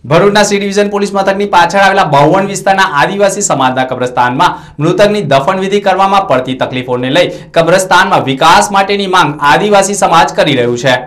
ભરૂચના C division police મથકની પાછળ આવેલા બાવન વિસ્તારના આદિવાસી સમાજના કબ્રસ્તાનમાં મૃતકની દફનવિધિ કરવામાં પડતી તકલીફોને લઈ કબ્રસ્તાનમાં વિકાસ માટેની માંગ આદિવાસી સમાજ કરી રહ્યું છે।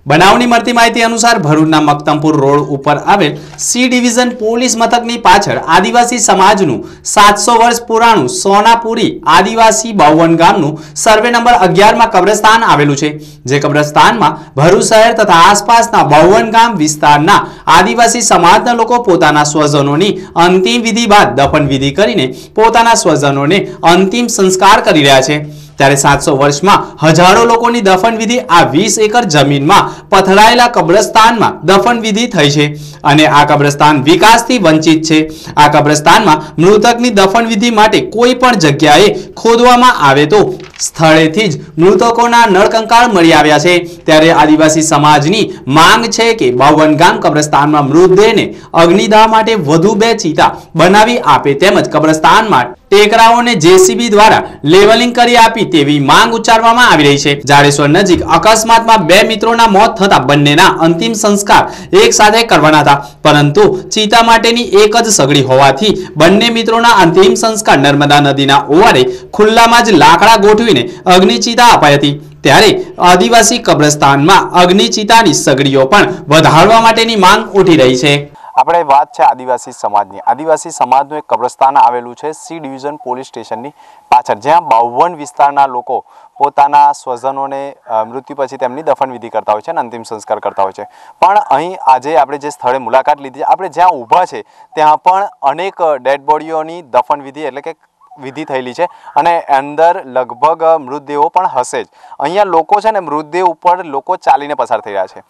બનાવની મળતી માહિતી અનુસાર ભરૂચના મક્તમપુર રોડ ઉપર આવેલ સી ડિવિઝન પોલીસ મથકની પાછળ આદિવાસી સમાજનું 700 વર્ષ પુરાણું સોનાપુરી આદિવાસી બાવન ગામનું સર્વે નંબર 11 માં કબ્રસ્તાન આવેલું છે, જે કબ્રસ્તાનમાં ભરૂચ શહેર તથા આસપાસના બાવન ગામ વિસ્તારના આદિવાસી સમાજના લોકો પોતાના સ્વજનોની અંતિમ વિધિ બાદ દફન વિધિ કરીને પોતાના સ્વજનોને અંતિમ સંસ્કાર કરી રહ્યા છે। ત્યારે 700 વર્ષમાં હજારો લોકોની દફન વિધિ આ 20 એકર જમીનમાં પથરાયેલા કબ્રસ્તાનમાં દફન વિધિ થઈ છે અને આ કબ્રસ્તાન વિકાસથી વંચિત છે। આ કબ્રસ્તાનમાં મૃતકની દફન વિધિ માટે કોઈ પણ જગ્યાએ ખોદવામાં આવે તો સ્થળેથી જ મૃતકોના નળકંકાળ મળી આવ્યા છે। ત્યારે આદિવાસી સમાજની માંગ છે કે બાવન ગામ કબ્રસ્તાનમાં મૃતદેહને અગ્નિદાહ માટે વધુ 2 ચિતા બનાવી આપે તેમજ કબ્રસ્તાનમાં ટેકરાઓને જેસીબી દ્વારા લેવલિંગ કરી આપી તેવી માંગ ઉચ્ચારવામાં આવી રહી છે। જાડેશ્વર નજીક અકસ્માતમાં 2 મિત્રોના મોત થતા બંનેના અંતિમ સંસ્કાર એક સાથે કરવાના હતા, પરંતુ ચિતા માટેની એક જ સગડી હોવાથી બંને મિત્રોના અંતિમ સંસ્કાર નર્મદા નદીના ઓવારે ખુલ્લામાં જ લાકડા ગોઠવીને અગ્નિચિતા અપાઈ હતી। ત્યારે આદિવાસી કબ્રસ્તાનમાં અગ્નિચિતાની સગડીઓ પણ વધારવા માટેની માંગ ઉઠી રહી છે। આપણે વાત છે આદિવાસી સમાજની। આદિવાસી સમાજનું એક કબ્રસ્તાન આવેલું છે સી ડિવિઝન પોલીસ સ્ટેશનની પાછળ, જ્યાં 52 વિસ્તારના લોકો પોતાના સ્વજનોને મૃત્યુ પછી તેમની દફન વિધિ કરતા હોય છે અને અંતિમ સંસ્કાર કરતા હોય છે। પણ અહીં આજે આપણે જે સ્થળે મુલાકાત લીધી, આપણે જ્યાં ઊભા છે ત્યાં પણ અનેક ડેડ બોડીઓની દફન વિધિ એટલે કે વિધિ થયેલી છે અને અંદર લગભગ મૃતદેહો પણ હશે જ। અહીંયા લોકો છે ને મૃતદેહ ઉપર લોકો ચાલીને પસાર થઈ રહ્યા છે।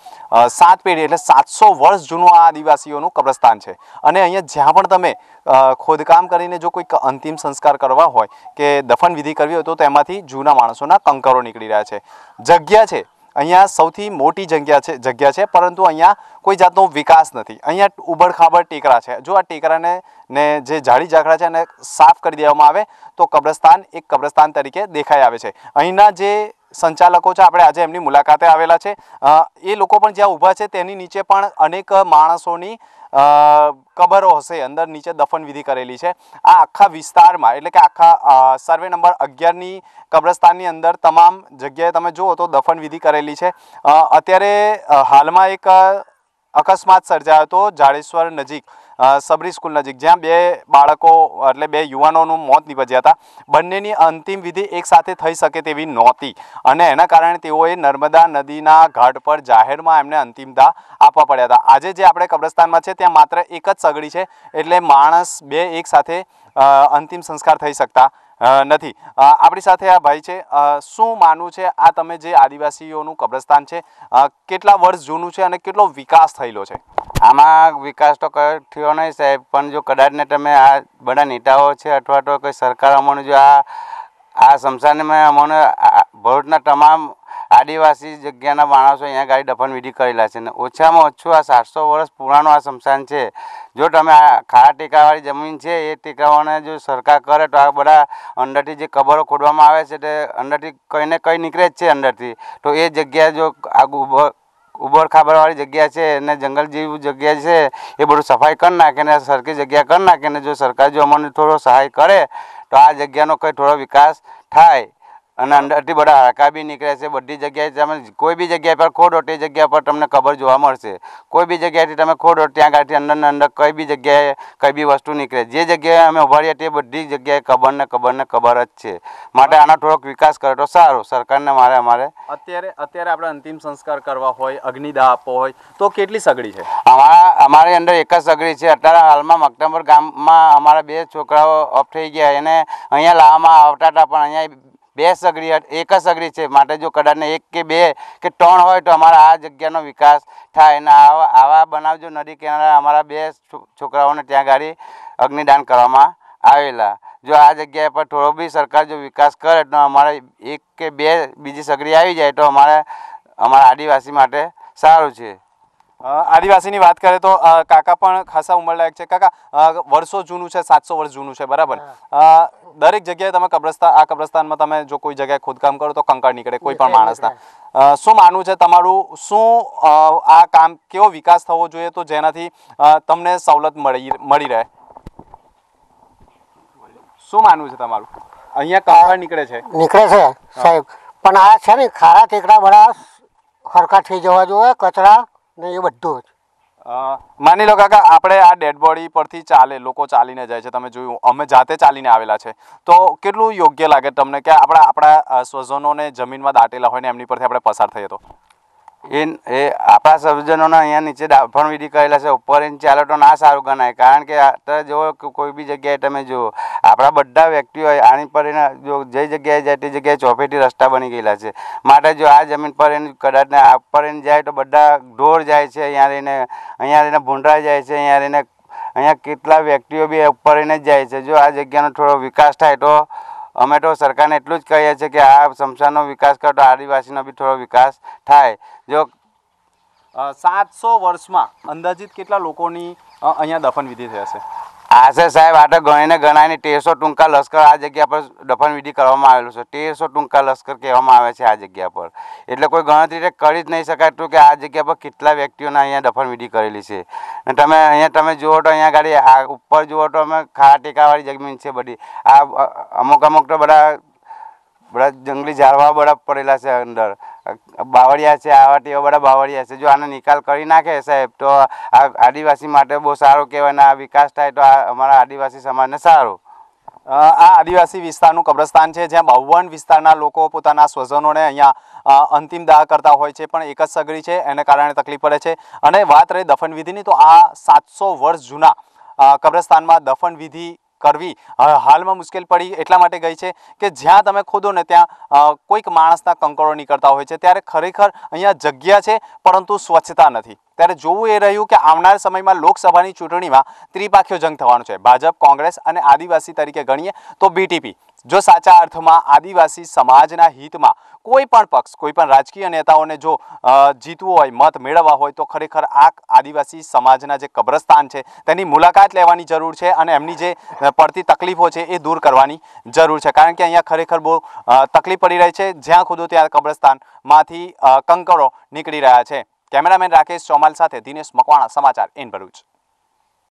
7 પેઢી એટલે 700 વર્ષ જૂનું આ આદિવાસીઓનું કબ્રસ્તાન છે અને અહીંયા જ્યાં પણ તમે ખોદકામ કરીને જો કોઈક અંતિમ સંસ્કાર કરવા હોય કે દફન વિધિ કરવી હોય તો તેમાંથી જૂના માણસોના કંકરો નીકળી રહ્યા છે। જગ્યા છે અહીંયા સૌથી મોટી જગ્યા છે, પરંતુ અહીંયા કોઈ જાતનો વિકાસ નથી। અહીંયા ઉબડખાબડ ટેકરા છે। જો આ ટેકરાને જે ઝાડી ઝાકડા છે એને સાફ કરી દેવામાં આવે તો કબ્રસ્તાન એક કબ્રસ્તાન તરીકે દેખાઈ આવે છે। અહીંના જે સંચાલકો છે, આપણે આજે એમની મુલાકાતે આવેલા છે, એ લોકો પણ જ્યાં ઊભા છે તેની નીચે પણ અનેક માણસોની કબરો હશે, અંદર નીચે દફન વિધિ કરેલી છે। આ આખા વિસ્તારમાં એટલે કે આખા સર્વે નંબર 11ની કબ્રસ્તાનની અંદર તમામ જગ્યાએ તમે જુઓ તો દફન વિધિ કરેલી છે। અત્યારે હાલમાં એક અકસ્માત સર્જાયો હતો જાડેશ્વર નજીક સબરી સ્કૂલ નજીક, જ્યાં 2 બાળકો એટલે 2 યુવાનોનું મોત નીપજ્યા હતા। બંનેની અંતિમ વિધિ એક સાથે થઈ શકે તેવી નહોતી અને એના કારણે તેઓએ નર્મદા નદીના ઘાટ પર જાહેરમાં એમને અંતિમ દાહ આપવા પડ્યા હતા। આજે જે આપણે કબ્રસ્તાનમાં છે ત્યાં માત્ર એક જ સગડી છે, એટલે માણસ 2 એક સાથે અંતિમ સંસ્કાર થઈ શકતા નથી। આપણી સાથે આ ભાઈ છે, શું માનવું છે આ તમે જે આદિવાસીઓનું કબ્રસ્તાન છે કેટલા વર્ષ જૂનું છે અને કેટલો વિકાસ થયેલો છે? આમાં વિકાસ તો થયો નહીં સાહેબ, પણ જો કદાચને તમે આ બધા નેતાઓ છે અથવા તો કોઈ સરકાર અમને જો આ સ્મશાનમાં અમને ભરૂચના તમામ આદિવાસી જગ્યાના માણસો અહીંયા ગાડી દફન વિધિ કરેલા છે ને ઓછામાં ઓછું આ 700 વર્ષ પુરાણું આ સ્મશાન છે। જો તમે આ ખાડા ટેકાવાળી જમીન છે એ ટેકાઓને જો સરકાર કરે તો આ બધા અંદરથી જે કબરો ખોદવામાં આવે છે તે અંદરથી કંઈ ને કંઈ નીકળે જ છે અંદરથી, તો એ જગ્યા જો આ ઉબડખાબડવાળી જગ્યા છે અને જંગલ જેવી જગ્યા છે એ બધું સફાઈ કરી નાખે ને સરખી જગ્યા કરી નાખે ને જો સરકાર જો અમને થોડો સહાય કરે તો આ જગ્યાનો કંઈ થોડો વિકાસ થાય અને અંદરથી બધા હાડકા બી નીકળે છે। બધી જગ્યાએ તમે કોઈ બી જગ્યા પર ખોદો તે જગ્યા પર તમને કબર જોવા મળશે। કોઈ બી જગ્યાએથી તમે ખોદો ત્યાં ગાડી અંદર ને અંદર કઈ બી જગ્યાએ કઈ બી વસ્તુ નીકળે। જે જગ્યાએ અમે ઉભા રહ્યા તે બધી જગ્યાએ કબર જ છે, માટે આનો થોડોક વિકાસ કરે તો સારું સરકારને અમારે અત્યારે આપણે અંતિમ સંસ્કાર કરવા હોય, અગ્નિદાહ આપવો હોય તો કેટલી સગડી છે? અમારી અંદર એક જ સગડી છે। અત્યારે હાલમાં મક્તમપુર ગામમાં અમારા 2 છોકરાઓ ઓફ થઈ ગયા, એને અહીંયા લાવવામાં આવતા હતા પણ અહીંયા 2 સગડી એક જ સગડી છે, માટે જો કદાચને 1 કે 2 કે 3 હોય તો અમારા આ જગ્યાનો વિકાસ થાય અને આવા બનાવ જો નદી કિનારે અમારા 2 છોકરાઓને ત્યાં ગાડી અગ્નિદાન કરવામાં આવેલા। જો આ જગ્યા પર થોડો બી સરકાર જો વિકાસ કરે તો અમારે 1 કે 2 બીજી સગડી આવી જાય તો અમારા આદિવાસી માટે સારું છે। આદિવાસીની વાત કરીએ તો કાકા પણ ખાસા ઉંમરલાયક છે. કાકા, વર્ષો જૂનું છે, 700 વર્ષ જૂનું છે, બરાબર? દરેક જગ્યાએ તમે કબ્રસ્તાનમાં તમે જો કોઈ જગ્યાએ ખોદકામ કરો તો કંકર નીકળે કોઈ પણ માણસના. શું માનવું છે તમારું? શું આ કામ કેવો વિકાસ થવો જોઈએ તો જેનાથી તમને સવલત મળી રહે? શું માનવું છે તમારું? અહીંયા કંકર નીકળે છે સાહેબ, પણ આ છે ને ખારા ટેકરા બધા હરખા થઈ જવા જોઈએ, કચરા ને એ બધું જ. માની લો કાકા, આપણે આ ડેડ બોડી પરથી લોકો ચાલીને જાય છે, તમે જોયું, અમે જાતે ચાલીને આવેલા છે, તો કેટલું યોગ્ય લાગે તમને કે આપણા સ્વજનોને જમીનમાં દાટેલા હોય ને એમની પરથી આપણે પસાર થઈએ તો? એ આપણા સ્વજનોને અહીંયા નીચે દાફણ વિધિ કરેલા છે, ઉપર એને ચાલો તો ના સારું ગણાય. કારણ કે અત્યારે જુઓ કોઈ બી જગ્યાએ તમે જુઓ, આપણા બધા વ્યક્તિઓ આની પર એના જો જે જગ્યાએ જાય તે જગ્યાએ ચોફેટી રસ્તા બની ગયેલા છે. માટે જો આ જમીન પર એને કદાચ આ પર એને જાય તો બધા ઢોર જાય છે, અહીંયા રહીને ભૂંડરા જાય છે, અહીંયા કેટલા વ્યક્તિઓ બી ઉપર એને જ જાય છે. જો આ જગ્યાનો થોડો વિકાસ થાય તો અમે તો સરકારને એટલું જ કહીએ છીએ કે આ સ્મશાનનો વિકાસ કરો તો આદિવાસીનો બી થોડો વિકાસ થાય. જો 700 વર્ષમાં અંદાજિત કેટલા લોકોની અહીંયા દફન વિધિ થશે? આશે સાહેબ, આ તો ગણીને ગણાયને 1300 ટૂંકા લશ્કર આ જગ્યા પર દફન વિધિ કરવામાં આવેલું છે. 1300 ટૂંકા લશ્કર કહેવામાં આવે છે આ જગ્યા પર. એટલે કોઈ ગણતરી કરી જ નહીં શકાતું કે આ જગ્યા પર કેટલા વ્યક્તિઓને અહીંયા દફન વિધિ કરેલી છે. અને તમે જુઓ તો અહીંયા ગાડી આ ઉપર જુઓ તો અમે ખારા ટેકાવાળી જમીન છે બધી. આ અમુક તો બધા જંગલી ઝાડવા બધા પડેલા છે, અંદર બાવળિયા છે, આવા તેવા બધા બાવળિયા છે. જો આનો નિકાલ કરી નાખે સાહેબ તો આ આદિવાસી માટે બહુ સારું કહેવાય ને આ વિકાસ થાય તો આ અમારા આદિવાસી સમાજને સારું. આ આદિવાસી વિસ્તારનું કબ્રસ્તાન છે જ્યાં 52 વિસ્તારના લોકો પોતાના સ્વજનોને અહીંયા અંતિમ દાહ કરતા હોય છે, પણ એક જ સગડી છે એને કારણે તકલીફ પડે છે. અને વાત રહી દફન વિધિની, તો આ 700 વર્ષ જૂના કબ્રસ્તાનમાં દફન વિધિ કરવી હાલમાં મુશ્કેલ પડી એટલા માટે ગઈ છે કે જ્યાં તમે ખોદો ને ત્યાં કોઈક માણસના કંકરો નીકળતા હોય છે. ત્યારે ખરેખર અહીંયા જગ્યા છે પરંતુ સ્વચ્છતા નથી. ત્યારે જોવું એ રહ્યું કે આવનાર સમયમાં લોકસભાની ચૂંટણીમાં ત્રિપાખીયો જંગ થવાનો છે. ભાજપ, કોંગ્રેસ અને આદિવાસી તરીકે ગણીએ તો બીટીપી. જો સાચા અર્થમાં આદિવાસી સમાજના હિતમાં કોઈ પણ પક્ષ, કોઈ પણ રાજકીય નેતાઓને જો જીતવું હોય, મત મેળવવા હોય તો ખરેખર આ આદિવાસી સમાજના જે કબ્રસ્તાન છે તેની મુલાકાત લેવાની જરૂર છે અને એમની જે પડતી તકલીફો છે એ દૂર કરવાની જરૂર છે. કારણ કે અહીંયા ખરેખર બહુ તકલીફ પડી રહી છે. જ્યાં ખોદો ત્યાં કબ્રસ્તાનમાંથી કંકરો નીકળી રહ્યા છે. કેમેરામેન રાકેશ ચોમાલ સાથે દિનેશ મકવાણા, સમાચાર ઇન ભરૂચ.